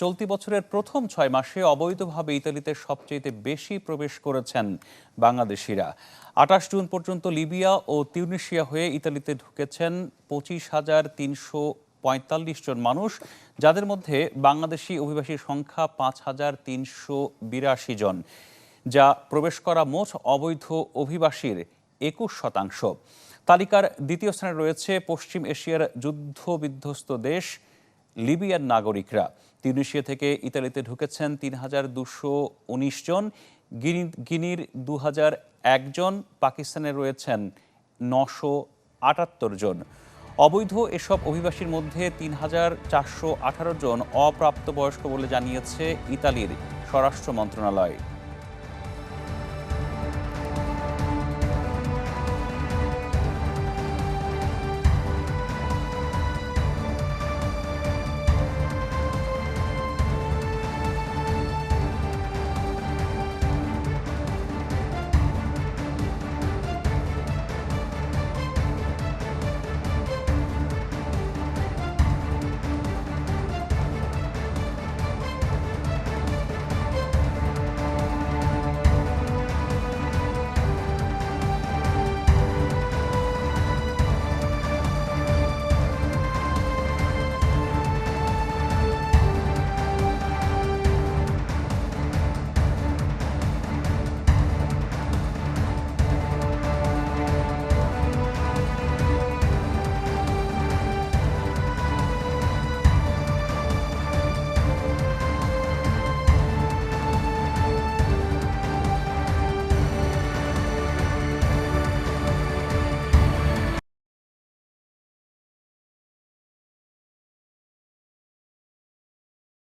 চলতি বছরের প্রথম ৬ মাসে অবৈধভাবে ইতালিতে সবচেয়ে বেশি প্রবেশ করেছেন বাংলাদেশিরা। ২৮ জুন পর্যন্ত লিবিয়া ও তিউনিসিয়া হয়ে ইতালিতে ঢুকেছেন ২৫,৩৪৫ জন মানুষ, যাদের মধ্যে বাংলাদেশি অভিবাসীর সংখ্যা ৫,৩৮২ জন, যা প্রবেশ করা মোট অবৈধ অভিবাসীর ২১%। তালিকার দ্বিতীয় স্থানে রয়েছে পশ্চিম এশিয়ার যুদ্ধবিধ্বস্ত দেশ লিবিয়ার নাগরিকরা। তিউনিসিয়া থেকে ইতালিতে ঢুকেছেন ৩,২১৯ জন, গিনির ২,০০১ জন, পাকিস্তানে রয়েছেন ৯৭৮ জন। অবৈধ এসব অভিবাসীর মধ্যে ৩,৪১৮ জন অপ্রাপ্তবয়স্ক বলে জানিয়েছে ইতালির স্বরাষ্ট্র মন্ত্রণালয়।